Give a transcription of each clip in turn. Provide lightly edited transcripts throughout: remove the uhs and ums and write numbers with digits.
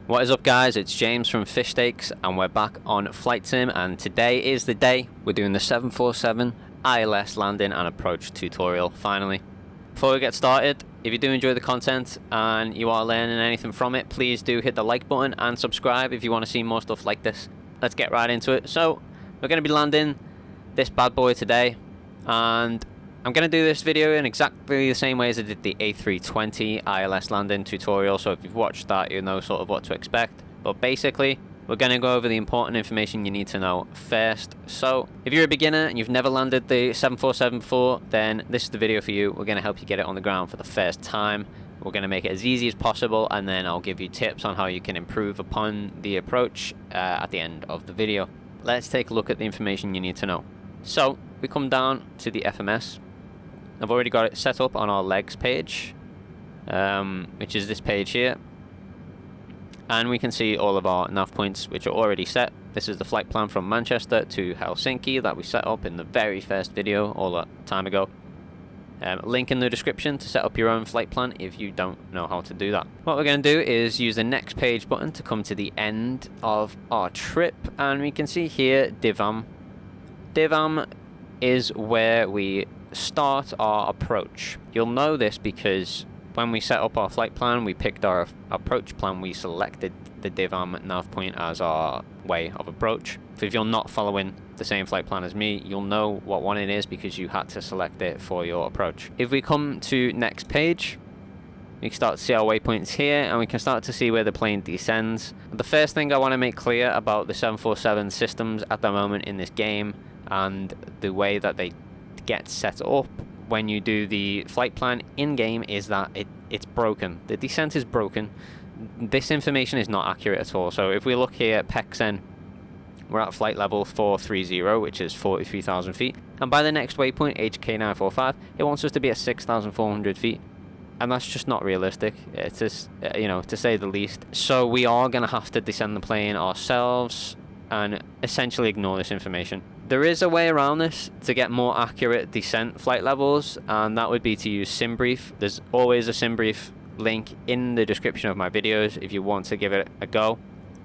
What is up, guys? It's James from FishStakes and we're back on Flight Sim, and today is the day we're doing the 747 ILS landing and approach tutorial finally. Before we get started, if you do enjoy the content and you are learning anything from it, please do hit the like button and subscribe if you want to see more stuff like this. Let's get right into it. So we're going to be landing this bad boy today, and I'm going to do this video in exactly the same way as I did the A320 ILS landing tutorial, so if you've watched that you know sort of what to expect. But basically we're going to go over the important information you need to know first. So if you're a beginner and you've never landed the 747 before, then this is the video for you. We're going to help you get it on the ground for the first time. We're going to make it as easy as possible, and then I'll give you tips on how you can improve upon the approach at the end of the video. Let's take a look at the information you need to know. So we come down to the FMS. I've already got it set up on our legs page, which is this page here, and we can see all of our nav points which are already set. This is the flight plan from Manchester to Helsinki that we set up in the very first video all that time ago. Link in the description to set up your own flight plan if you don't know how to do that. What we're going to do is use the next page button to come to the end of our trip, and we can see here Divam. Divam is where we start our approach. You'll know this because when we set up our flight plan, we picked our approach plan, we selected the Divam nav point as our way of approach. So if you're not following the same flight plan as me, you'll know what one it is because you had to select it for your approach. If we come to next page, we can start to see our waypoints here, and we can start to see where the plane descends. The first thing I want to make clear about the 747 systems at the moment in this game and the way that they get set up when you do the flight plan in game is that it's broken. The descent is broken. This information is not accurate at all. So if we look here at PEXN, we're at flight level 430, which is 43,000 feet, and by the next waypoint, HK945, it wants us to be at 6,400 feet, and that's just not realistic. It's just, to say the least. So we are going to have to descend the plane ourselves and essentially ignore this information. There is a way around this to get more accurate descent flight levels, and that would be to use Simbrief. There's always a Simbrief link in the description of my videos if you want to give it a go.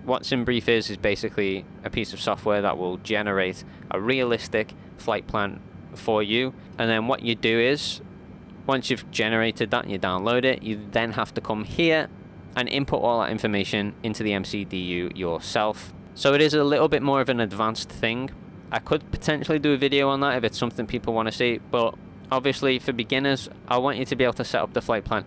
What Simbrief is basically a piece of software that will generate a realistic flight plan for you, and then what you do is, once you've generated that and you download it, you then have to come here and input all that information into the MCDU yourself. So it is a little bit more of an advanced thing. I could potentially do a video on that if it's something people want to see, but obviously for beginners, I want you to be able to set up the flight plan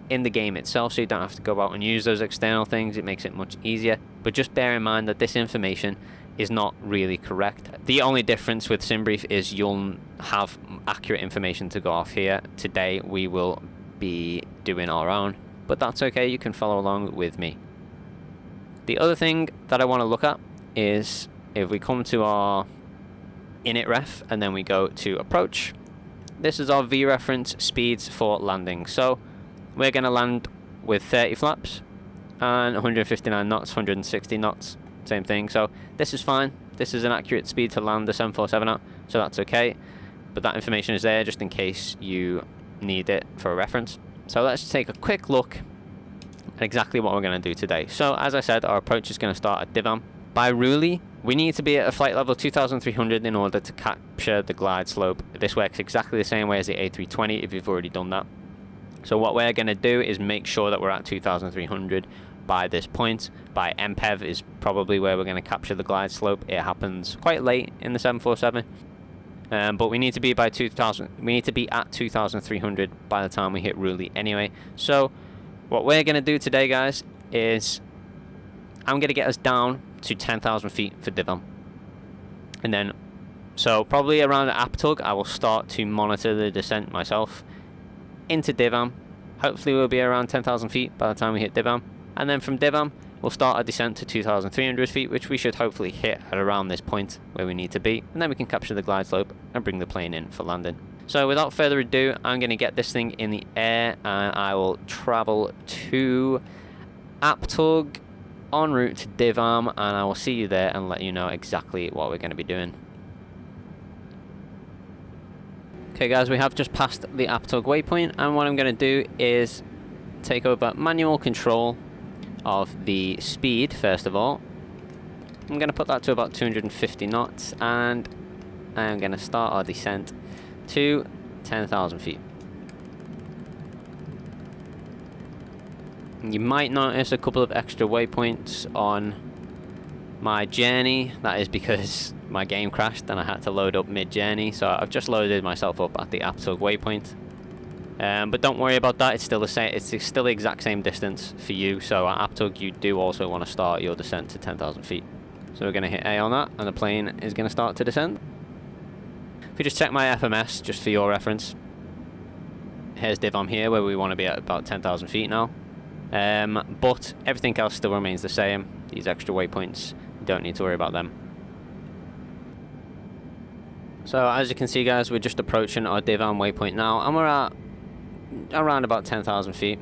in the game itself so you don't have to go out and use those external things. It makes it much easier, but just bear in mind that this information is not really correct. The only difference with Simbrief is you'll have accurate information to go off here. Today we will be doing our own, but that's okay, you can follow along with me. The other thing that I want to look at is if we come to our init ref and then we go to approach, this is our V reference speeds for landing. So we're going to land with 30 flaps and 159 knots, 160 knots, same thing. So this is fine. This is an accurate speed to land the 747 at, so that's okay. But that information is there just in case you need it for a reference. So let's take a quick look at exactly what we're going to do today. So as I said, our approach is going to start at Divam. By Ruli, we need to be at a flight level 2,300 in order to capture the glide slope. This works exactly the same way as the A320 if you've already done that. So what we're going to do is make sure that we're at 2,300 by this point. By MPEV is probably where we're going to capture the glide slope. It happens quite late in the 747, but we need to be by 2,000. We need to be at 2,300 by the time we hit Ruli anyway. So what we're going to do today, guys, is I'm going to get us down to 10,000 feet for Divam, and then so probably around Aptug I will start to monitor the descent myself into Divam. Hopefully we'll be around 10,000 feet by the time we hit Divam, and then from Divam we'll start a descent to 2,300 feet, which we should hopefully hit at around this point where we need to be, and then we can capture the glide slope and bring the plane in for landing. So without further ado, I'm going to get this thing in the air and I will travel to Aptug en route to Divam, and I will see you there and let you know exactly what we're going to be doing. Okay guys, we have just passed the Aptug waypoint, and what I'm going to do is take over manual control of the speed first of all. I'm going to put that to about 250 knots, and I'm going to start our descent to 10,000 feet. You might notice a couple of extra waypoints on my journey. That is because my game crashed and I had to load up mid-journey, so I've just loaded myself up at the Atc waypoint. But don't worry about that, it's still the same. It's still the exact same distance for you, so at Atc you do also want to start your descent to 10,000 feet. So we're going to hit A on that, and the plane is going to start to descend. If you just check my FMS, just for your reference, here's div here, where we want to be at about 10,000 feet now. But everything else still remains the same. These extra waypoints, you don't need to worry about them. So as you can see, guys, we're just approaching our div waypoint now, and we're at around about 10,000 feet,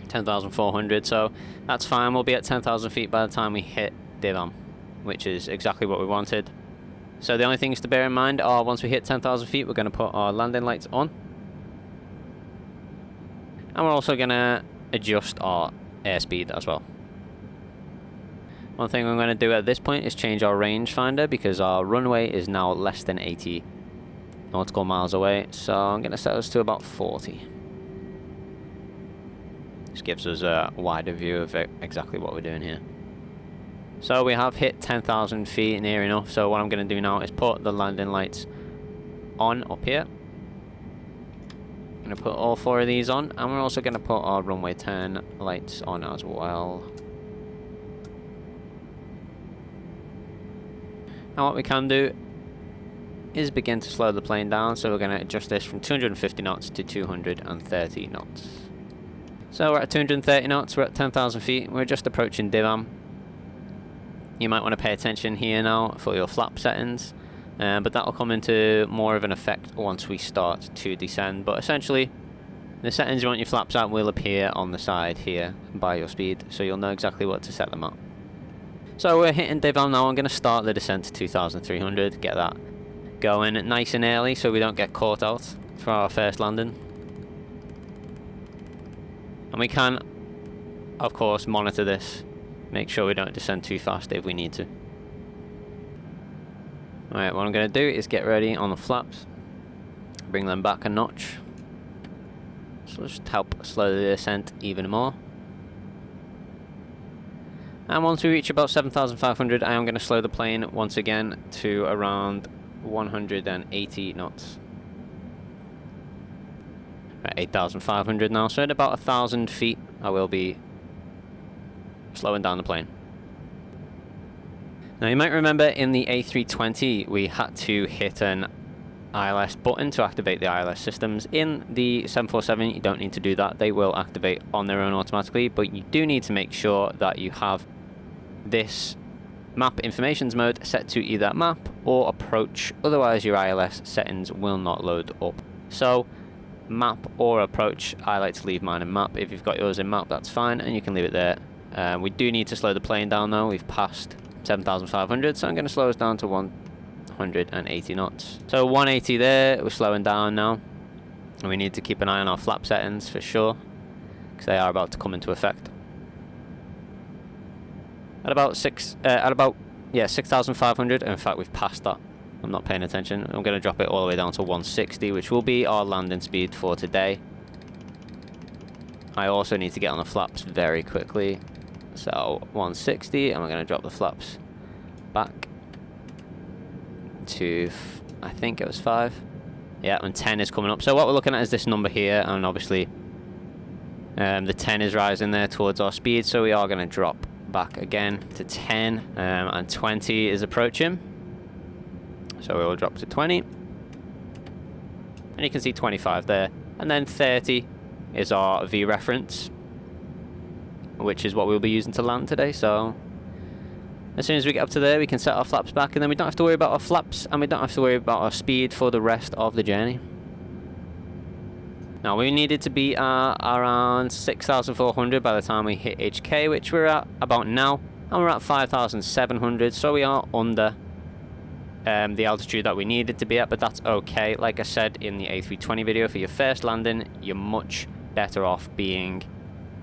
10,400, so that's fine. We'll be at 10,000 feet by the time we hit div, which is exactly what we wanted. So the only things to bear in mind are, once we hit 10,000 feet, we're going to put our landing lights on. And we're also going to adjust our airspeed as well. One thing I'm going to do at this point is change our rangefinder, because our runway is now less than 80 nautical miles away. So I'm going to set us to about 40. This gives us a wider view of exactly what we're doing here. So we have hit 10,000 feet near enough, so what I'm going to do now is put the landing lights on up here. I'm going to put all 4 of these on, and we're also going to put our runway turn lights on as well. Now what we can do is begin to slow the plane down, so we're going to adjust this from 250 knots to 230 knots. So we're at 230 knots, we're at 10,000 feet, we're just approaching div. You might want to pay attention here now for your flap settings, but that will come into more of an effect once we start to descend. But essentially, the settings you want your flaps at will appear on the side here by your speed, so you'll know exactly what to set them at. So we're hitting div now. I'm going to start the descent to 2,300, get that going nice and early so we don't get caught out for our first landing. And we can, of course, monitor this. Make sure we don't descend too fast if we need to. Alright, what I'm going to do is get ready on the flaps. Bring them back a notch. So just help slow the descent even more. And once we reach about 7,500, I am going to slow the plane once again to around 180 knots. At 8,500 now, so at about 1,000 feet I will be slowing down the plane. Now you might remember in the A320 we had to hit an ILS button to activate the ILS systems. In the 747 you don't need to do that, they will activate on their own automatically, but you do need to make sure that you have this map informations mode set to either map or approach, otherwise your ILS settings will not load up. So map or approach, I like to leave mine in map. If you've got yours in map, that's fine, and you can leave it there. We do need to slow the plane down though. We've passed 7,500, so I'm going to slow us down to 180 knots. So 180 there, we're slowing down now, and we need to keep an eye on our flap settings for sure, because they are about to come into effect. At about 6,500, in fact we've passed that. I'm not paying attention. I'm going to drop it all the way down to 160, which will be our landing speed for today. I also need to get on the flaps very quickly. So 160, and we're going to drop the flaps back to, I think it was 5. Yeah, and 10 is coming up. So what we're looking at is this number here, and obviously the 10 is rising there towards our speed, so we are going to drop back again to 10, and 20 is approaching. So we will drop to 20, and you can see 25 there, and then 30 is our V reference, which is what we'll be using to land today. So as soon as we get up to there, we can set our flaps back, and then we don't have to worry about our flaps, and we don't have to worry about our speed for the rest of the journey. Now we needed to be at around 6,400 by the time we hit HK, which we're at about now, and we're at 5,700, so we are under the altitude that we needed to be at, but that's okay. Like I said in the A320 video, for your first landing, you're much better off being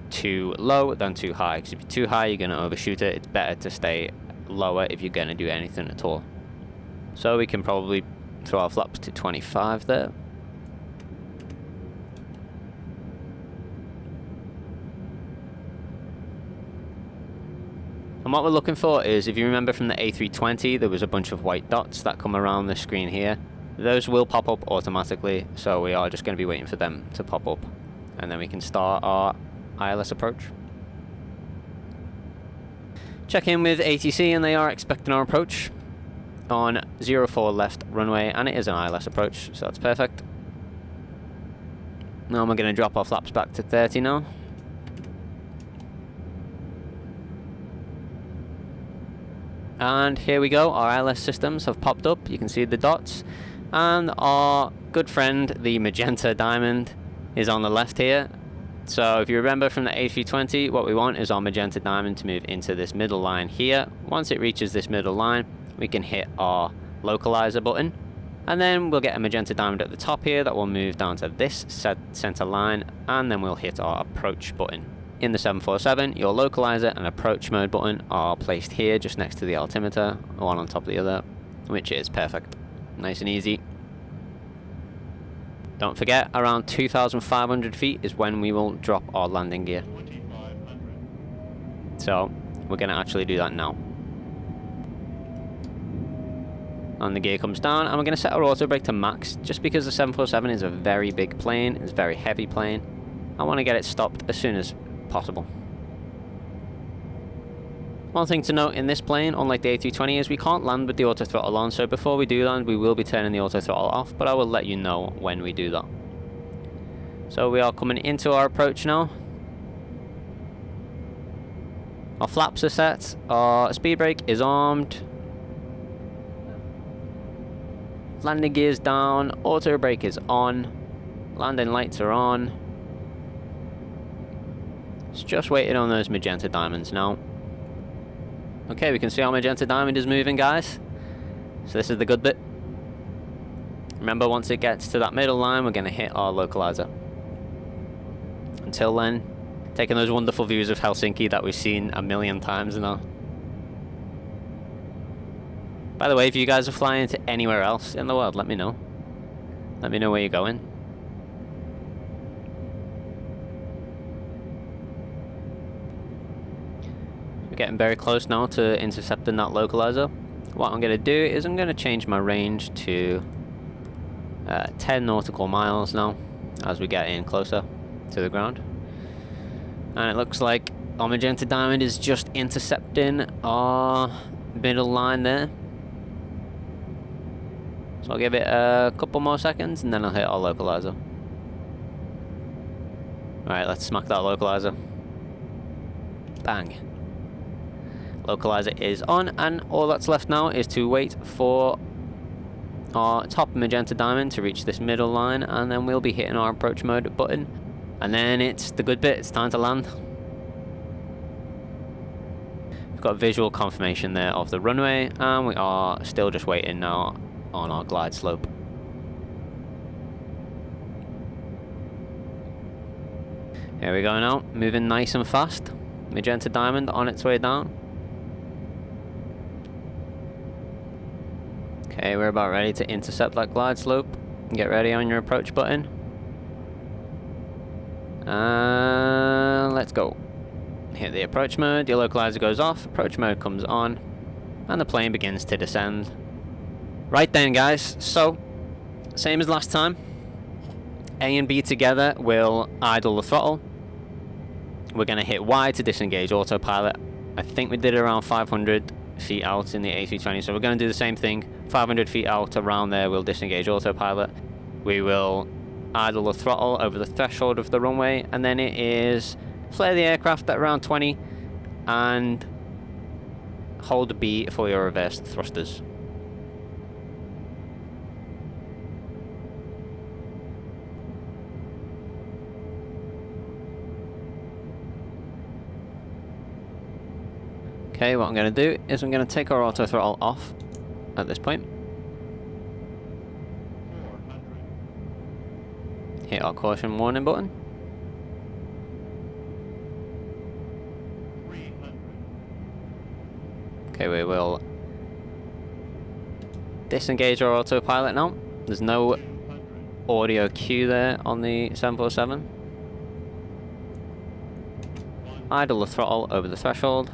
too low than too high, because if you're too high, you're going to overshoot it. It's better to stay lower if you're going to do anything at all. So we can probably throw our flaps to 25 there. And what we're looking for is, if you remember from the A320, there was a bunch of white dots that come around the screen here. Those will pop up automatically, so we are just going to be waiting for them to pop up. And then we can start our ILS approach. Check in with ATC, and they are expecting our approach on 04 left runway, and it is an ILS approach, so that's perfect. Now we're going to drop our flaps back to 30 now. And here we go, our ILS systems have popped up. You can see the dots, and our good friend the magenta diamond is on the left here. So if you remember from the A320, what we want is our magenta diamond to move into this middle line here. Once it reaches this middle line, we can hit our localizer button, and then we'll get a magenta diamond at the top here that will move down to this center line, and then we'll hit our approach button. In the 747, your localizer and approach mode button are placed here just next to the altimeter, one on top of the other, which is perfect. Nice and easy. Don't forget, around 2,500 feet is when we will drop our landing gear. So we're going to actually do that now. And the gear comes down, and we're going to set our auto brake to max, just because the 747 is a very big plane, it's a very heavy plane. I want to get it stopped as soon as possible. One thing to note in this plane, unlike the A320, is we can't land with the auto throttle on, so before we do land, we will be turning the auto throttle off, but I will let you know when we do that. So we are coming into our approach now. Our flaps are set, our speed brake is armed, landing gear's down, auto brake is on, landing lights are on. It's just waiting on those magenta diamonds now. Okay, we can see our magenta diamond is moving, guys. So this is the good bit. Remember, once it gets to that middle line, we're going to hit our localizer. Until then, taking those wonderful views of Helsinki that we've seen a million times now. By the way, if you guys are flying to anywhere else in the world, let me know. Let me know where you're going. Getting very close now to intercepting that localizer. What I'm going to do is I'm going to change my range to 10 nautical miles now as we get in closer to the ground. And it looks like our magenta diamond is just intercepting our middle line there. So I'll give it a couple more seconds and then I'll hit our localizer. Alright, let's smack that localizer. Bang. Localizer is on, and all that's left now is to wait for our top magenta diamond to reach this middle line, and then we'll be hitting our approach mode button, and then it's the good bit, it's time to land. We've got visual confirmation there of the runway, and we are still just waiting now on our glide slope. Here we go now, moving nice and fast. Magenta diamond on its way down. Okay, we're about ready to intercept that glide slope. Get ready on your approach button. Let's go. Hit the approach mode, your localizer goes off, approach mode comes on, and the plane begins to descend. Right then, guys, so, same as last time. A and B together will idle the throttle. We're going to hit Y to disengage autopilot. I think we did it around 500 feet out in the A320, so we're going to do the same thing. 500 feet out around there, we'll disengage autopilot. We will idle the throttle over the threshold of the runway, and then it is flare the aircraft at around 20 and hold B for your reverse thrusters. Okay, what I'm going to do is I'm going to take our auto throttle off at this point. Hit our caution warning button. Okay, we will disengage our autopilot now. There's no audio cue there on the 747. Idle the throttle over the threshold.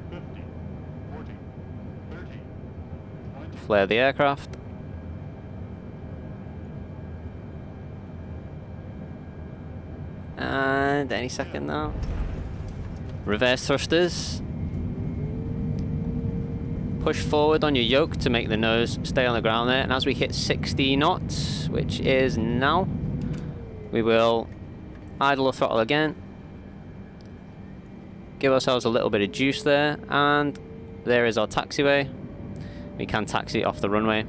50, 40, 30, 20. Flare the aircraft. And any second now. Reverse thrusters. Push forward on your yoke to make the nose stay on the ground there. And as we hit 60 knots, which is now, we will idle the throttle again. Give ourselves a little bit of juice there. And there is our taxiway. We can taxi off the runway.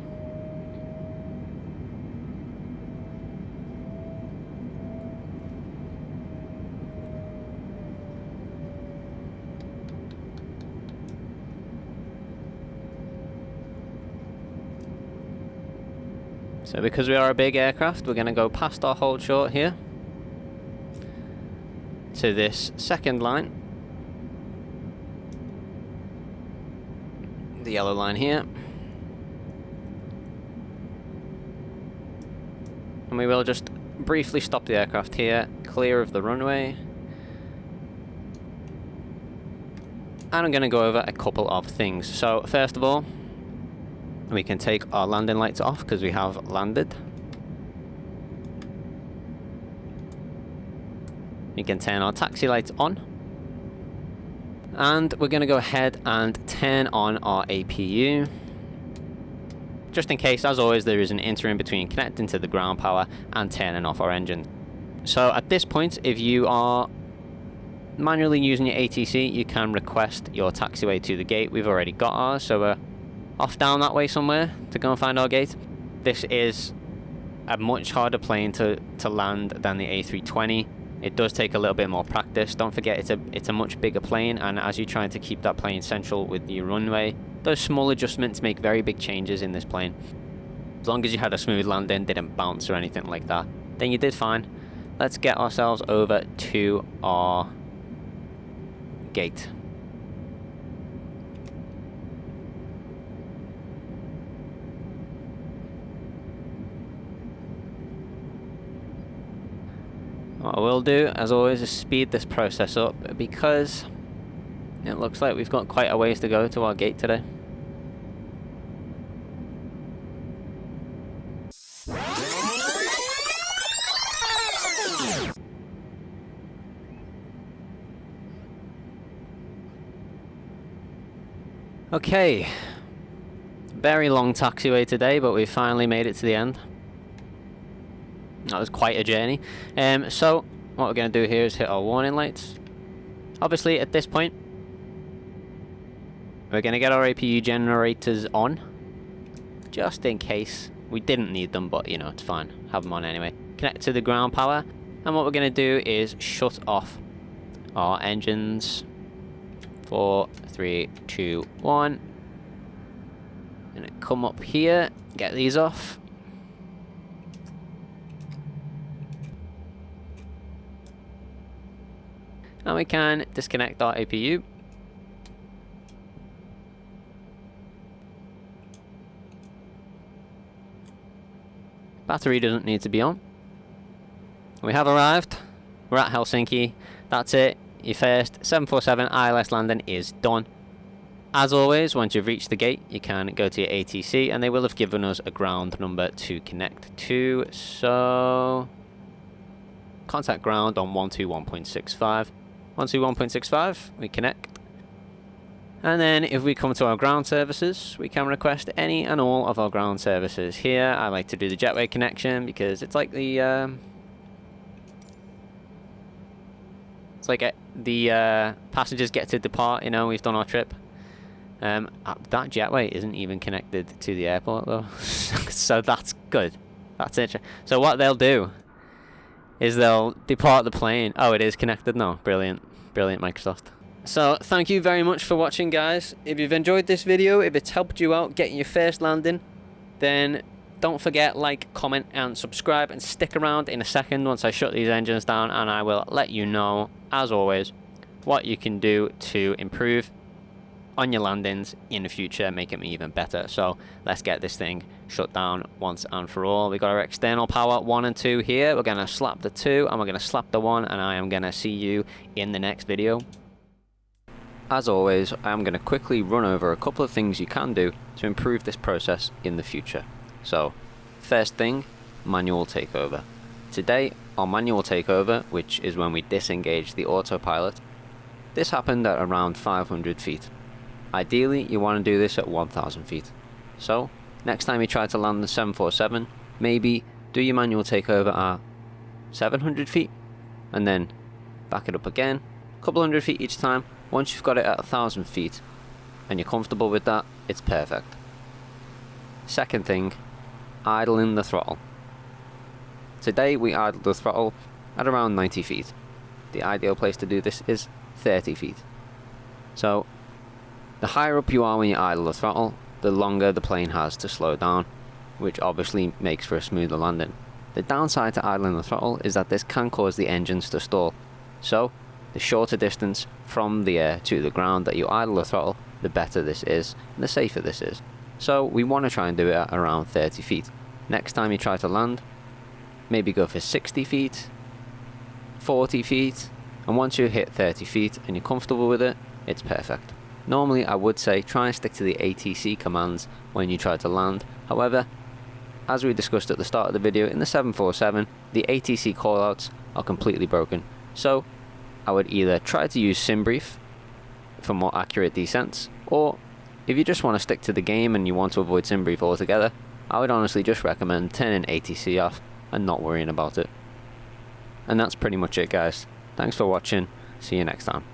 So because we are a big aircraft, we're going to go past our hold short here to this second line. The yellow line here. And we will just briefly stop the aircraft here, clear of the runway. And I'm going to go over a couple of things. So first of all, we can take our landing lights off because we have landed. We can turn our taxi lights on. And we're going to go ahead and turn on our APU. Just in case, as always, there is an interim between connecting to the ground power and turning off our engine. So at this point, if you are manually using your ATC, you can request your taxiway to the gate. We've already got ours, so we're off down that way somewhere to go and find our gate. This is a much harder plane to land than the A320. It does take a little bit more practice. Don't forget it's a much bigger plane, and as you're trying to keep that plane central with your runway, those small adjustments make very big changes in this plane. As long as you had a smooth landing, didn't bounce or anything like that, then you did fine. Let's get ourselves over to our gate. What I will do, as always, is speed this process up because it looks like we've got quite a ways to go to our gate today. Okay, very long taxiway today, but we finally made it to the end. That was quite a journey. So what we're going to do here is hit our warning lights. Obviously at this point we're going to get our APU generators on, just in case. We didn't need them, but you know, it's fine, have them on anyway. Connect to the ground power, and what we're going to do is shut off our engines. 4, 3, 2, 1. I'm going to come up here, get these off. And we can disconnect our APU. Battery doesn't need to be on. We have arrived. We're at Helsinki. That's it. Your first 747 ILS landing is done. As always, once you've reached the gate, you can go to your ATC and they will have given us a ground number to connect to. So contact ground on 121.65. 121.65, we connect. And then if we come to our ground services, we can request any and all of our ground services. Here, I like to do the jetway connection because it's like the passengers get to depart, you know, we've done our trip. That jetway isn't even connected to the airport though. So that's good. That's it. So what they'll do is they'll depart the plane. Oh, it is connected now. Brilliant. Brilliant, Microsoft. So thank you very much for watching, guys. If you've enjoyed this video, if it's helped you out getting your first landing, then don't forget, like, comment and subscribe, and stick around in a second once I shut these engines down, and I will let you know, as always, what you can do to improve. on your landings in the future, making me even better. So let's get this thing shut down once and for all. We got our external power 1 and 2 here. We're going to slap the 2 and we're going to slap the 1, and I am going to see you in the next video. As always, I am going to quickly run over a couple of things you can do to improve this process in the future. So first thing, manual takeover. Today on manual takeover, which is when we disengage the autopilot, this happened at around 500 feet. Ideally, you want to do this at 1000 feet. So, next time you try to land the 747, maybe do your manual takeover at 700 feet, and then back it up again, a couple hundred feet each time. Once you've got it at 1000 feet, and you're comfortable with that, it's perfect. Second thing, idling the throttle. Today we idled the throttle at around 90 feet. The ideal place to do this is 30 feet. So, the higher up you are when you idle the throttle, the longer the plane has to slow down, which obviously makes for a smoother landing. The downside to idling the throttle is that this can cause the engines to stall. So, the shorter distance from the air to the ground that you idle the throttle, the better this is, and the safer this is. So, we want to try and do it at around 30 feet. Next time you try to land, maybe go for 60 feet, 40 feet, and once you hit 30 feet and you're comfortable with it, it's perfect. Normally I would say try and stick to the ATC commands when you try to land. However, as we discussed at the start of the video, in the 747, the ATC callouts are completely broken. So I would either try to use Simbrief for more accurate descents, or if you just want to stick to the game and you want to avoid Simbrief altogether, I would honestly just recommend turning ATC off and not worrying about it. And that's pretty much it, guys. Thanks for watching. See you next time.